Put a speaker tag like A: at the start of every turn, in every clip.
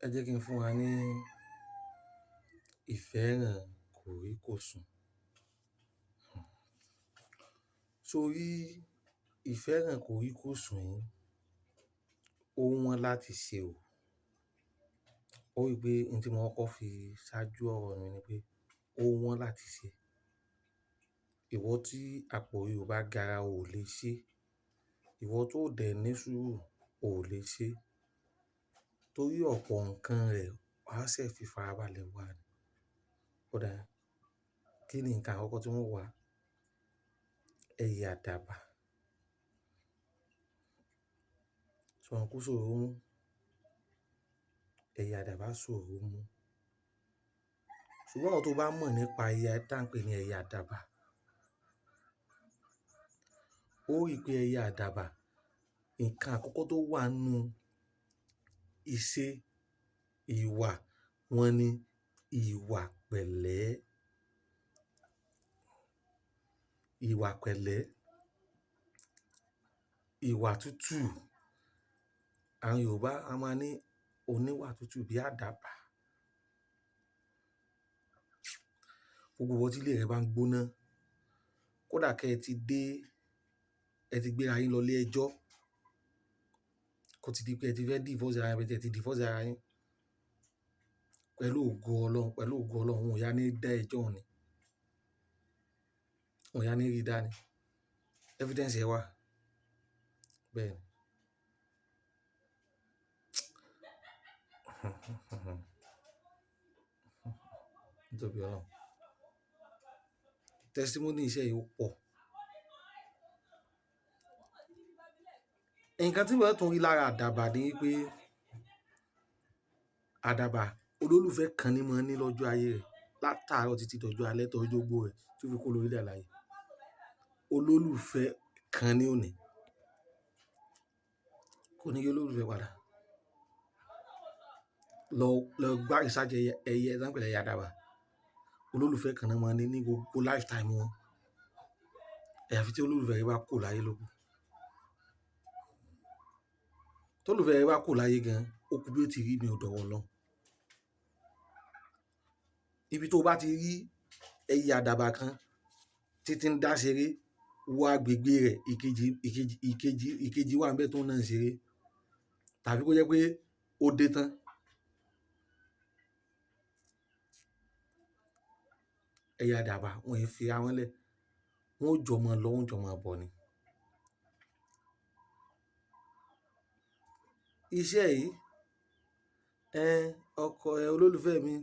A: Ẹ jẹ́ kí n fún wa ní ìfẹ́ràn kòríkòsùn. Sórí ìfẹ́ràn kòríkòsùn yìí, ó wọ́n láti ṣe o. Ó rí pé ohun tí mo kọ́kọ́ fi ṣáájú ọ̀rọ̀ mi ni pé ó wọ́n láti ṣe. Ìwọ tí àpò rẹ ò bá gara ò lè ṣe. Ìwọ tó dẹ̀ ní sùúrù ò lè ṣe. Torí ọ̀pọ̀ nǹkan rẹ̀ wà ṣẹ̀ fi farabalẹ̀ wà ní. Ó dáa, kí ni nǹkan àkọ́kọ́ tí wọ́n wà? Ẹyẹ àdàbà. Ṣo mọ̀ pó ṣòro mú? Ẹyẹ àdàbà ṣòro mú. Ṣùgbọ́n àwọn tó bá mọ̀ nípa ẹyẹ tí à ń pè ní ẹyẹ àdàbà, ó rí pé ẹyẹ àdàbà, nǹkan àkọ́kọ́ tó wà nínú ìṣe ìwà wọn ni ìwà pẹ̀lẹ́. Ìwà pẹ̀lẹ́, ìwà tútù. Àwọn Yorùbá a máa ní oníwà tútù bí àdàbà. Gbogbo ìwọ tí ilé rẹ bá ń gbóná, kódà kí ẹ ti gbéra yín lọ ilé ẹjọ́, kó ti di pé ẹ ti fẹ́ divorce ara yín, ẹ ti divorce ara yín. Pẹ̀lú ògo Ọlọ́run, wọn ò yá ní dá ẹjọ́ ni. Wọn ò yá ní rí dá ni. Evidence ẹ wà. Bẹ́ẹ̀ ni. Nítorí Ọlọ́run. Testimony iṣẹ́ yìí ó pọ̀. Nǹkan tí wọ́n tún rí lára àdàbà ni pé àdàbà olólùfẹ́ kan ní máa ń ní lọ́jọ́ ayé rẹ̀ látàárọ̀ títí dọjọ́ alẹ́ tọ́jọ́ ogbó rẹ̀ tí ó fi kó lórí ilẹ̀ alààyè. Olólùfẹ́ kan ní òní. Kò ní yé olólùfẹ́ padà. Lọ gbá research ẹyẹ tí wọ́n ń pè ní ẹyẹ àdàbà. Olólùfẹ́ kan náà máa ń ní gbogbo lifetime wọn. Àyàfi tí olólùfẹ́ rẹ̀ bá kú láyé lókù. Tí olólùfẹ́ rẹ̀ bá kú láyé gan, ó kú bí ó ti rí ní ọ̀dọ̀ Ọlọ́run. Ibi tó bá ti rí ẹyẹ àdàbà kan títí ń dá ṣeré, wo agbègbè rẹ̀, ìkejì wà níbẹ̀ tó náà ń ṣeré. Tàbí kó jẹ́ pé ó dé tán. Ẹyẹ àdàbà wọn ò fi ara wọn lẹ̀. Wọn ò jọ máa lọ, wọn ò jọ máa bọ̀ ni. Iṣẹ́ yìí, ọkọ olólùfẹ́ mi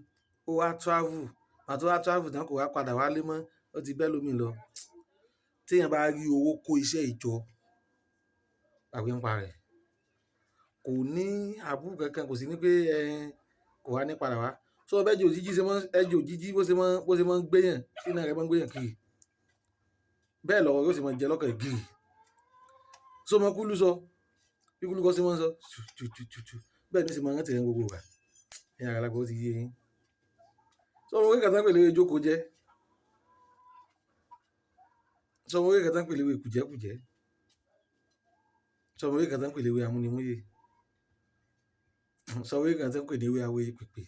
A: ó wá travel. Àti ó wá travel tán kò wá padà wálé mọ́, ó ti bẹ́ lómi lọ. Tí èèyàn bá rí owó kó iṣẹ́ yìí jọ, gbàgbé ń pa rẹ̀. Kò ní àbúrò kankan, kò sí ní pé kò wá ní padà wá. So bẹ́ẹ̀ ẹjọ́ òjijì bó ṣe máa ń gbéyàn, tí iná rẹ̀ máa ń gbéyàn kiri. Bẹ́ẹ̀ lọ̀rọ̀ yóò sì máa jẹ lọ́kàn gìrì. So mọ kúlú sọ, bí kúlú kọ́ sí máa ń sọ, bẹ́ẹ̀ ni sì máa ń rántí rẹ̀ gbogbo ìgbà. Ẹ̀yin àgbàlagbà ó ti yé yín. So mo rí nǹkan tí wọ́n pè léwé jókòó jẹ́. So mo rí nǹkan tí wọ́n pè léwé kùjẹ́kùjẹ́. So mo rí nǹkan tí wọ́n pè léwé amúnimúyè. So mo rí nǹkan tí wọ́n pè léwé awé pèpè.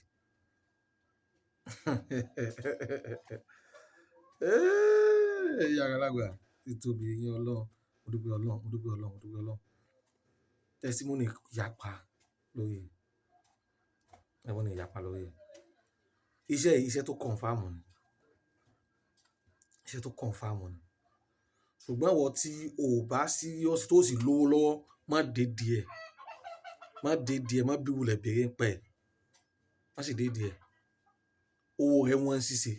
A: Ẹ̀yin àgbàlagbà, títóbi yín Ọlọ́run, mo dúpẹ́ Ọlọ́run, mo dúpẹ́ Ọlọ́run, mo dúpẹ́ Ọlọ́run. Testimony yapa lórí. Testimony yapa lórí. Iṣẹ́ tó confirm ni. Iṣẹ́ tó confirm ni. Ṣùgbọ́n ìwọ tí o bá serious tó sì lówó lọ́wọ́, má dé díẹ̀. Má dé díẹ̀, má bí wulẹ̀ bèrè ń pẹ́. Má sì dé díẹ̀. Owó rẹ̀ wọ́n ń ṣiṣẹ́.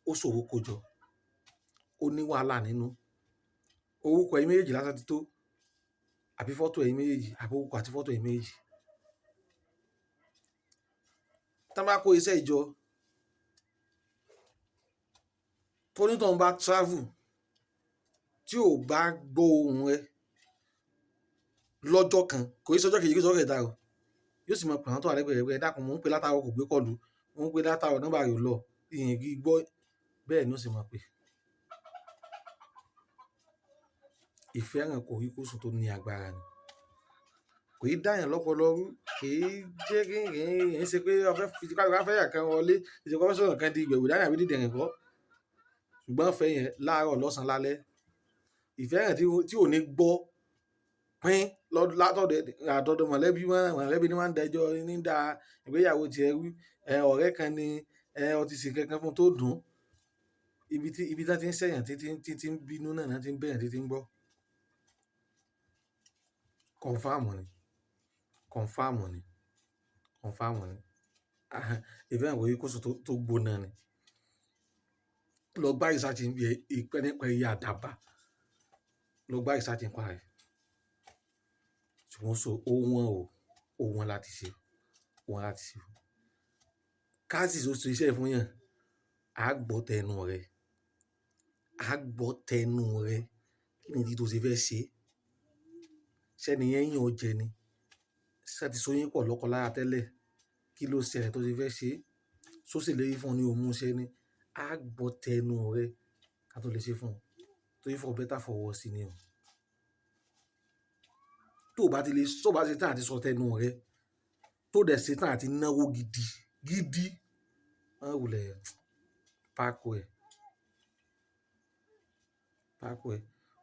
A: Ó ṣòro kó jọ. Ó ní wàhálà nínú. Orúkọ ẹ̀yin méjèèjì lásán ti tó. Àbí fọ́tò ẹ̀yin méjèèjì, àbí orúkọ àti fọ́tò ẹ̀yin méjèèjì. Tí wọ́n bá kó iṣẹ́ ìjọ, tó ní tọ́n bá travel, tí ò bá gbọ́ ohùn ẹ lọ́jọ́ kan, kò í ṣọjọ́ kejì, kò í ṣọjọ́ kẹta o. Yóò sì máa pè wọ́n tó wà lẹ́gbẹ̀ẹ́ rẹ̀, ẹ dákun, mò ń pe látàárọ̀ kò gbé kọ́ọ̀lù. Mò ń pe látàárọ̀ nọ́mbà rẹ̀ ò lọ. Ìyẹn kì í gbọ́. Bẹ́ẹ̀ ni ó sì máa pè. Ìfẹ́ràn kòríkòsùn tó ní agbára ni. kò í dáyàn lọ́pọlọ rú, kì í jẹ́ kí ń ṣe pé ọfẹ́ fi ká fẹ́ yà kan wọlé, ìṣèkọ́ fẹ́ sọ̀rọ̀ kan di ìgbẹ̀wò dání àbí dídẹ̀rìn kọ́. Ṣùgbọ́n ìfẹ́ yẹn láàárọ̀ lọ́sàn-án lálẹ́. Ìfẹ́ yẹn tí ò ní gbọ́ pín látọ̀dọ̀ mọ̀lẹ́bí ni wọ́n ń dẹjọ́ ní da ìgbéyàwó tiẹ̀ rú. Ọ̀rẹ́ kan ni ó ti ṣe kankan fún tó dùn. Ibi tí wọ́n ti ń ṣẹ̀yàn títí ń bínú náà ti ń bẹ̀yàn títí ń gbọ́. Kọ̀nfáàmù ni. Ìfẹ́ yẹn kò yí kó sùn tó gbóná ni. Lọ gbá research nípa ẹyẹ àdàbà. Lọ gbá research nípa rẹ̀. Ṣùgbọ́n ó wọ́n láti ṣe. Káàsì tó ṣe iṣẹ́ fún yàn, a gbọ́ tẹnu rẹ̀. Kí ni ìdí tó ṣe fẹ́ ṣe? Ṣé ni yẹn yàn ọ́ jẹ ni? Ṣé ti so yín pọ̀ lọ́kọ-láya tẹ́lẹ̀? Kí ló ṣẹlẹ̀ tó ṣe fẹ́ ṣe? Ṣó ṣèlérí fún ọ ní o mú ṣẹ ni? A gbọ́ tẹnu rẹ̀ ká tó lè ṣe fún ọ. Torí for better for worse ni o. Tó bá ṣe tán àti sọ tẹnu rẹ̀, tó dẹ̀ ṣe tán àti náwó gidi, wọ́n wulẹ̀ pákó ẹ̀.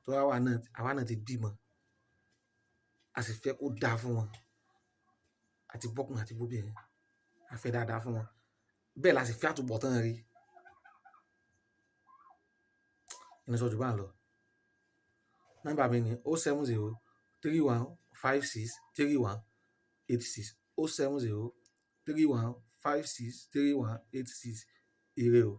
A: Torí àwa náà ti bímọ. A sì fẹ́ kó dáa fún wọn. Àti bọ́kùnrin àti bóbìnrin. A fẹ́ dáadáa fún wọn. Bẹ́ẹ̀ la sì fẹ́ àtúbọ̀tán ire. Ìní sọ jù bá ń lọ. Nọ́mbà mi ni 070 31 56 31 86. 070 31 56 31 86. Ire o.